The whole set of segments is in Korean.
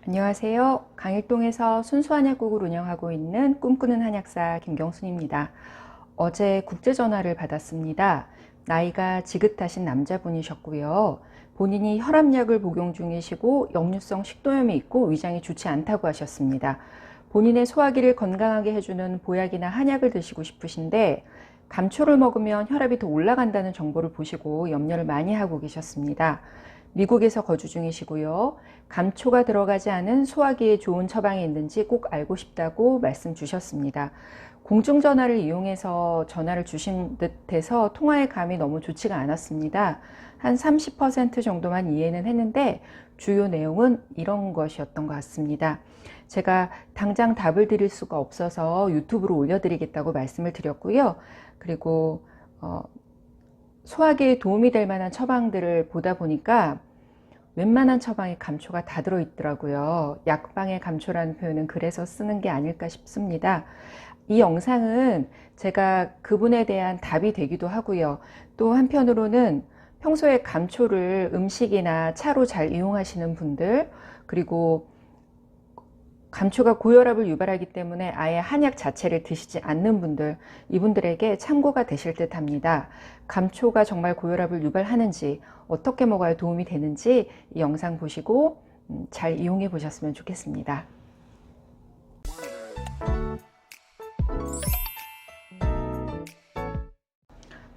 안녕하세요. 강일동에서 순수한 약국을 운영하고 있는 꿈꾸는 한약사 김경순입니다. 어제 국제전화를 받았습니다. 나이가 지긋하신 남자분이셨고요. 본인이 혈압약을 복용 중이시고 역류성 식도염이 있고 위장이 좋지 않다고 하셨습니다. 본인의 소화기를 건강하게 해주는 보약이나 한약을 드시고 싶으신데 감초를 먹으면 혈압이 더 올라간다는 정보를 보시고 염려를 많이 하고 계셨습니다. 미국에서 거주 중이시고요. 감초가 들어가지 않은 소화기에 좋은 처방이 있는지 꼭 알고 싶다고 말씀 주셨습니다. 공중전화를 이용해서 전화를 주신 듯해서 통화의 감이 너무 좋지가 않았습니다. 한 30% 정도만 이해는 했는데 주요 내용은 이런 것이었던 것 같습니다. 제가 당장 답을 드릴 수가 없어서 유튜브로 올려드리겠다고 말씀을 드렸고요. 그리고 소화기에 도움이 될 만한 처방들을 보다 보니까 웬만한 처방에 감초가 다 들어있더라고요. 약방에 감초라는 표현은 그래서 쓰는 게 아닐까 싶습니다. 이 영상은 제가 그분에 대한 답이 되기도 하고요. 또 한편으로는 평소에 감초를 음식이나 차로 잘 이용하시는 분들, 그리고 감초가 고혈압을 유발하기 때문에 아예 한약 자체를 드시지 않는 분들, 이분들에게 참고가 되실 듯 합니다. 감초가 정말 고혈압을 유발하는지, 어떻게 먹어야 도움이 되는지 이 영상 보시고 잘 이용해 보셨으면 좋겠습니다.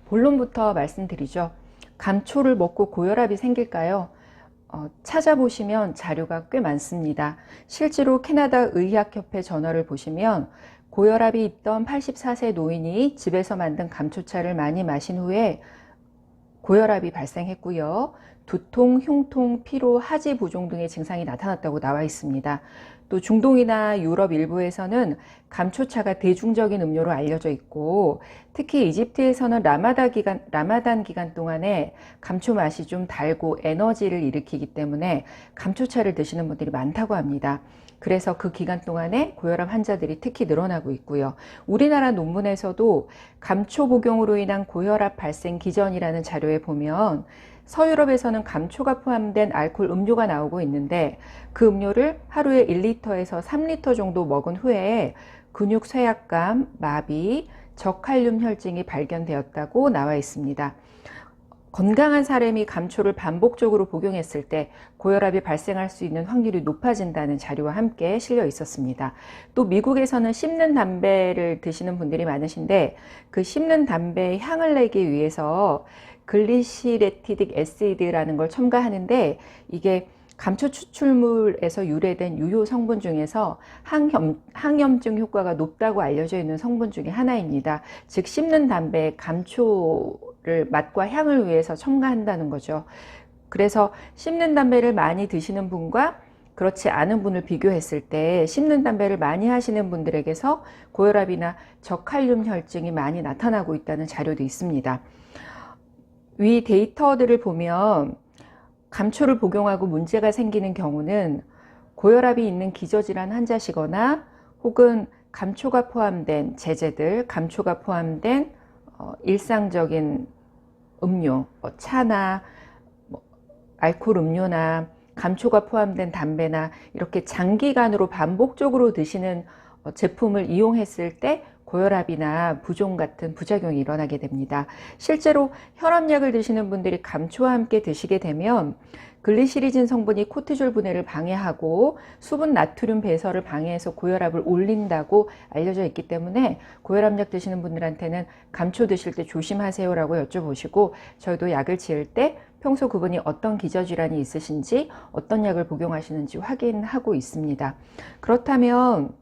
본론부터 말씀드리죠. 감초를 먹고 고혈압이 생길까요? 찾아보시면 자료가 꽤 많습니다. 실제로 캐나다 의학협회 저널을 보시면 고혈압이 있던 84세 노인이 집에서 만든 감초차를 많이 마신 후에 고혈압이 발생했고요. 두통, 흉통, 피로, 하지 부종 등의 증상이 나타났다고 나와 있습니다. 또 중동이나 유럽 일부에서는 감초차가 대중적인 음료로 알려져 있고, 특히 이집트에서는 라마단 기간 동안에 감초 맛이 좀 달고 에너지를 일으키기 때문에 감초차를 드시는 분들이 많다고 합니다. 그래서 그 기간 동안에 고혈압 환자들이 특히 늘어나고 있고요. 우리나라 논문에서도 감초 복용으로 인한 고혈압 발생 기전이라는 자료에 보면 서유럽에서는 감초가 포함된 알코올 음료가 나오고 있는데 그 음료를 하루에 1리터에서 3리터 정도 먹은 후에 근육 쇠약감, 마비, 저칼륨 혈증이 발견되었다고 나와 있습니다. 건강한 사람이 감초를 반복적으로 복용했을 때 고혈압이 발생할 수 있는 확률이 높아진다는 자료와 함께 실려 있었습니다. 또 미국에서는 씹는 담배를 드시는 분들이 많으신데 그 씹는 담배의 향을 내기 위해서 글리시레티딕 애시드라는 걸 첨가하는데 이게 감초 추출물에서 유래된 유효 성분 중에서 항염증 효과가 높다고 알려져 있는 성분 중에 하나입니다. 즉 씹는 담배에 감초를 맛과 향을 위해서 첨가한다는 거죠. 그래서 씹는 담배를 많이 드시는 분과 그렇지 않은 분을 비교했을 때 씹는 담배를 많이 하시는 분들에게서 고혈압이나 저칼륨 혈증이 많이 나타나고 있다는 자료도 있습니다. 위 데이터들을 보면 감초를 복용하고 문제가 생기는 경우는 고혈압이 있는 기저질환 환자시거나 혹은 감초가 포함된 제제들, 감초가 포함된 일상적인 음료, 차나 알코올 음료나 감초가 포함된 담배나 이렇게 장기간으로 반복적으로 드시는 제품을 이용했을 때 고혈압이나 부종 같은 부작용이 일어나게 됩니다. 실제로 혈압약을 드시는 분들이 감초와 함께 드시게 되면 글리시리진 성분이 코티졸 분해를 방해하고 수분 나트륨 배설을 방해해서 고혈압을 올린다고 알려져 있기 때문에 고혈압약 드시는 분들한테는 감초 드실 때 조심하세요라고 여쭤보시고 저희도 약을 지을 때 평소 그분이 어떤 기저질환이 있으신지 어떤 약을 복용하시는지 확인하고 있습니다. 그렇다면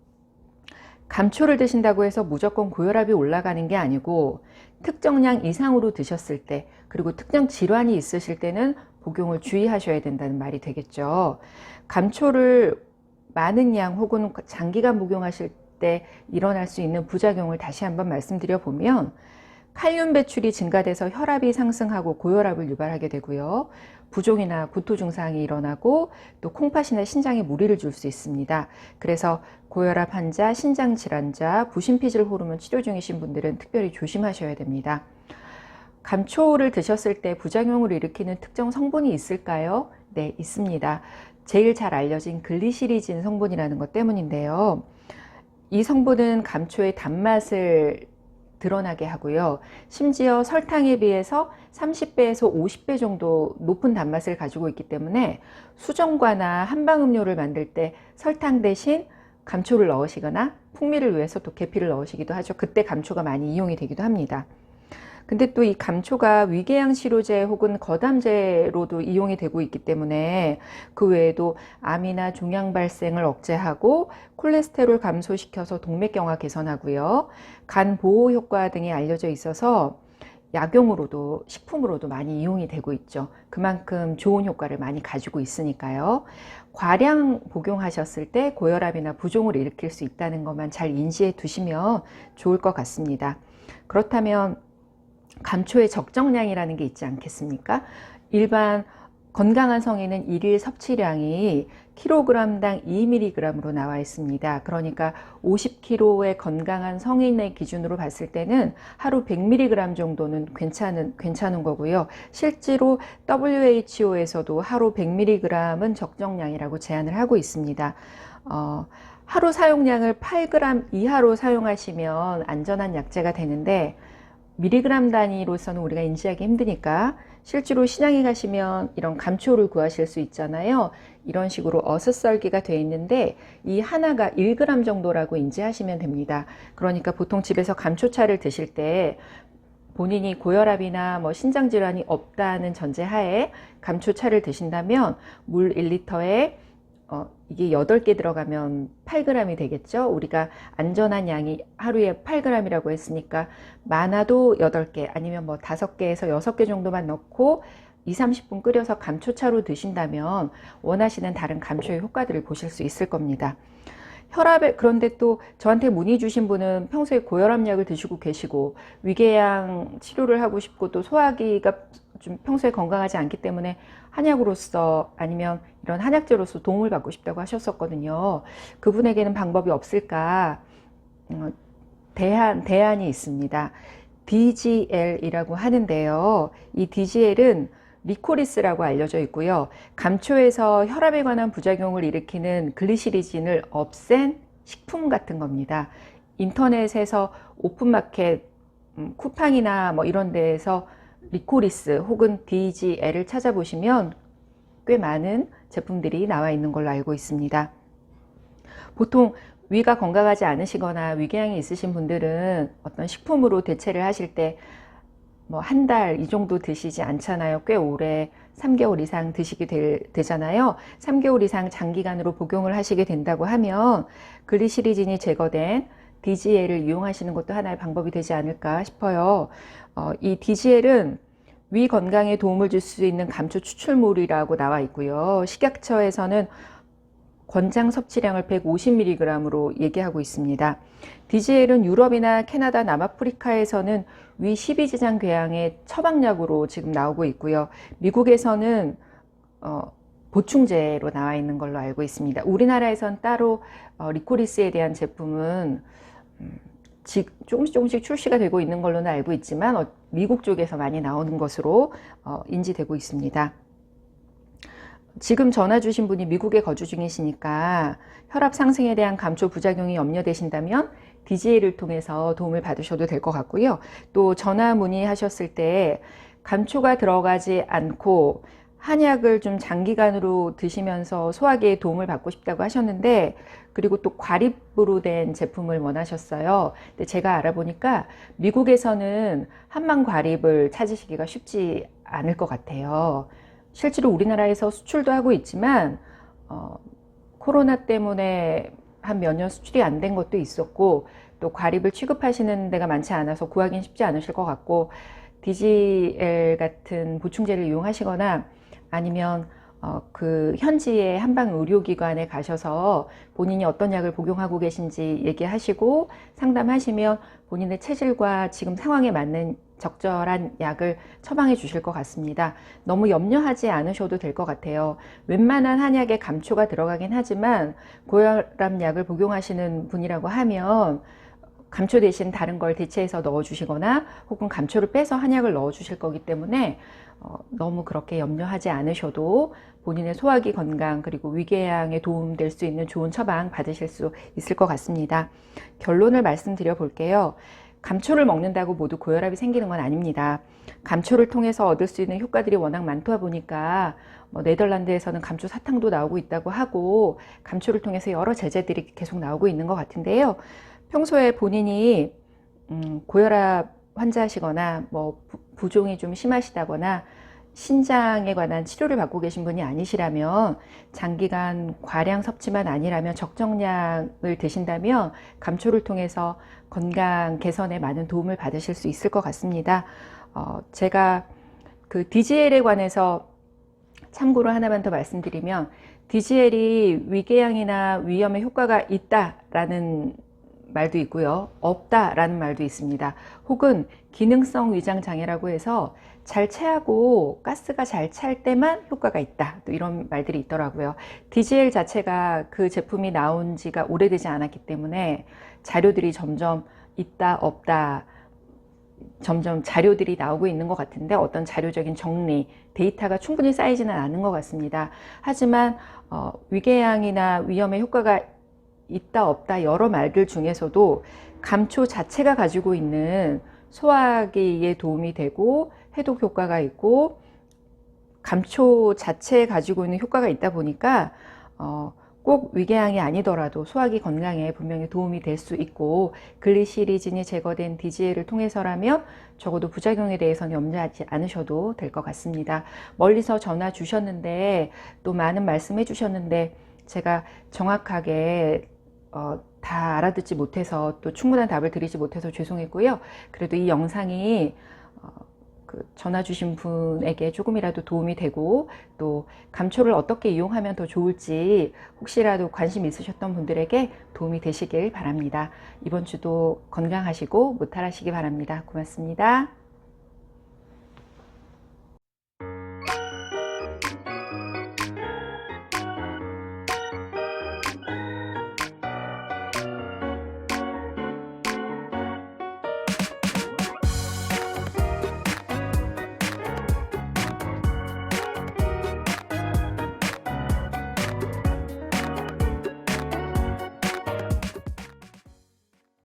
감초를 드신다고 해서 무조건 고혈압이 올라가는 게 아니고 특정량 이상으로 드셨을 때 그리고 특정 질환이 있으실 때는 복용을 주의하셔야 된다는 말이 되겠죠. 감초를 많은 양 혹은 장기간 복용하실 때 일어날 수 있는 부작용을 다시 한번 말씀드려 보면 칼륨 배출이 증가돼서 혈압이 상승하고 고혈압을 유발하게 되고요. 부종이나 구토 증상이 일어나고 또 콩팥이나 신장에 무리를 줄 수 있습니다. 그래서 고혈압 환자, 신장 질환자, 부신피질 호르몬 치료 중이신 분들은 특별히 조심하셔야 됩니다. 감초를 드셨을 때 부작용을 일으키는 특정 성분이 있을까요? 네, 있습니다. 제일 잘 알려진 글리시리진 성분이라는 것 때문인데요. 이 성분은 감초의 단맛을 드러나게 하고요. 심지어 설탕에 비해서 30배에서 50배 정도 높은 단맛을 가지고 있기 때문에 수정과나 한방음료를 만들 때 설탕 대신 감초를 넣으시거나 풍미를 위해서 또 계피를 넣으시기도 하죠. 그때 감초가 많이 이용이 되기도 합니다. 근데 또 이 감초가 위궤양 치료제 혹은 거담제로도 이용이 되고 있기 때문에 그 외에도 암이나 종양 발생을 억제하고 콜레스테롤 감소시켜서 동맥경화 개선하고요. 간 보호 효과 등이 알려져 있어서 약용으로도 식품으로도 많이 이용이 되고 있죠. 그만큼 좋은 효과를 많이 가지고 있으니까요. 과량 복용하셨을 때 고혈압이나 부종을 일으킬 수 있다는 것만 잘 인지해 두시면 좋을 것 같습니다. 그렇다면 감초의 적정량이라는 게 있지 않겠습니까? 일반 건강한 성인은 일일 섭취량이 kg당 2mg으로 나와 있습니다. 그러니까 50kg의 건강한 성인의 기준으로 봤을 때는 하루 100mg 정도는 괜찮은 거고요. 실제로 WHO에서도 하루 100mg은 적정량이라고 제안을 하고 있습니다. 하루 사용량을 8g 이하로 사용하시면 안전한 약재가 되는데 미리그램 단위로서는 우리가 인지하기 힘드니까 실제로 시장에 가시면 이런 감초를 구하실 수 있잖아요. 이런 식으로 어슷썰기가 되어 있는데 이 하나가 1g 정도라고 인지하시면 됩니다. 그러니까 보통 집에서 감초차를 드실 때 본인이 고혈압이나 뭐 신장질환이 없다는 전제하에 감초차를 드신다면 물 1리터에 이게 8개 들어가면 8g이 되겠죠. 우리가 안전한 양이 하루에 8g이라고 했으니까 많아도 8개 아니면 뭐 5개에서 6개 정도만 넣고 20-30분 끓여서 감초차로 드신다면 원하시는 다른 감초의 효과들을 보실 수 있을 겁니다. 혈압에, 그런데 또 저한테 문의 주신 분은 평소에 고혈압 약을 드시고 계시고 위궤양 치료를 하고 싶고 또 소화기가 좀 평소에 건강하지 않기 때문에 한약으로서 아니면 이런 한약재로서 도움을 받고 싶다고 하셨었거든요. 그분에게는 방법이 없을까? 대안이 있습니다. DGL이라고 하는데요. 이 DGL은 리코리스라고 알려져 있고요. 감초에서 혈압에 관한 부작용을 일으키는 글리시리진을 없앤 식품 같은 겁니다. 인터넷에서 오픈마켓, 쿠팡이나 뭐 이런 데에서 리코리스 혹은 DGL을 찾아보시면 꽤 많은 제품들이 나와 있는 걸로 알고 있습니다. 보통 위가 건강하지 않으시거나 위궤양이 있으신 분들은 어떤 식품으로 대체를 하실 때 뭐 한 달 이 정도 드시지 않잖아요. 꽤 오래 3개월 이상 드시게 되잖아요. 3개월 이상 장기간으로 복용을 하시게 된다고 하면 글리시리진이 제거된 DGL을 이용하시는 것도 하나의 방법이 되지 않을까 싶어요. 이 DGL은 위 건강에 도움을 줄 수 있는 감초 추출물이라고 나와 있고요. 식약처에서는 권장 섭취량을 150mg으로 얘기하고 있습니다. DGL은 유럽이나 캐나다, 남아프리카에서는 위 12지장 궤양의 처방약으로 지금 나오고 있고요. 미국에서는 보충제로 나와 있는 걸로 알고 있습니다. 우리나라에선 따로 리코리스에 대한 제품은 조금씩 출시가 되고 있는 걸로는 알고 있지만 미국 쪽에서 많이 나오는 것으로 인지되고 있습니다. 지금 전화 주신 분이 미국에 거주 중이시니까 혈압 상승에 대한 감초 부작용이 염려되신다면 DGL을 통해서 도움을 받으셔도 될 것 같고요. 또 전화 문의하셨을 때 감초가 들어가지 않고 한약을 좀 장기간으로 드시면서 소화기에 도움을 받고 싶다고 하셨는데, 그리고 또 과립으로 된 제품을 원하셨어요. 근데 제가 알아보니까 미국에서는 한방 과립을 찾으시기가 쉽지 않을 것 같아요. 실제로 우리나라에서 수출도 하고 있지만 코로나 때문에 한 몇 년 수출이 안 된 것도 있었고, 또 과립을 취급하시는 데가 많지 않아서 구하기는 쉽지 않으실 것 같고, DGL 같은 보충제를 이용하시거나 아니면 그 현지의 한방 의료기관에 가셔서 본인이 어떤 약을 복용하고 계신지 얘기하시고 상담하시면 본인의 체질과 지금 상황에 맞는 적절한 약을 처방해 주실 것 같습니다. 너무 염려하지 않으셔도 될 것 같아요. 웬만한 한약에 감초가 들어가긴 하지만 고혈압 약을 복용하시는 분이라고 하면 감초 대신 다른 걸 대체해서 넣어 주시거나 혹은 감초를 빼서 한약을 넣어 주실 거기 때문에 너무 그렇게 염려하지 않으셔도 본인의 소화기 건강 그리고 위궤양에 도움될 수 있는 좋은 처방 받으실 수 있을 것 같습니다. 결론을 말씀드려 볼게요. 감초를 먹는다고 모두 고혈압이 생기는 건 아닙니다. 감초를 통해서 얻을 수 있는 효과들이 워낙 많다 보니까 네덜란드에서는 감초 사탕도 나오고 있다고 하고 감초를 통해서 여러 제재들이 계속 나오고 있는 것 같은데요. 평소에 본인이 고혈압 환자시거나 부종이 좀 심하시다거나 신장에 관한 치료를 받고 계신 분이 아니시라면 장기간 과량 섭취만 아니라면 적정량을 드신다면 감초를 통해서 건강 개선에 많은 도움을 받으실 수 있을 것 같습니다. 제가 그 DGL에 관해서 참고로 하나만 더 말씀드리면 DGL이 위궤양이나 위염에 효과가 있다라는 말도 있고요. 없다라는 말도 있습니다. 혹은 기능성 위장 장애라고 해서 잘 체하고 가스가 잘 찰 때만 효과가 있다. 또 이런 말들이 있더라고요. DGL 자체가 그 제품이 나온 지가 오래되지 않았기 때문에 자료들이 점점 있다 없다 점점 자료들이 나오고 있는 것 같은데 어떤 자료적인 정리, 데이터가 충분히 쌓이지는 않은 것 같습니다. 하지만 위궤양이나 위염에 효과가 있다 없다 여러 말들 중에서도 감초 자체가 가지고 있는 소화기에 도움이 되고 해독 효과가 있고 감초 자체에 가지고 있는 효과가 있다 보니까 꼭 위궤양이 아니더라도 소화기 건강에 분명히 도움이 될 수 있고 글리시리진이 제거된 DGL을 통해서라면 적어도 부작용에 대해서는 염려하지 않으셔도 될 것 같습니다. 멀리서 전화 주셨는데 또 많은 말씀해 주셨는데 제가 정확하게 다 알아듣지 못해서 또 충분한 답을 드리지 못해서 죄송했고요. 그래도 이 영상이 전화 주신 분에게 조금이라도 도움이 되고 또 감초를 어떻게 이용하면 더 좋을지 혹시라도 관심 있으셨던 분들에게 도움이 되시길 바랍니다. 이번 주도 건강하시고 무탈하시기 바랍니다. 고맙습니다.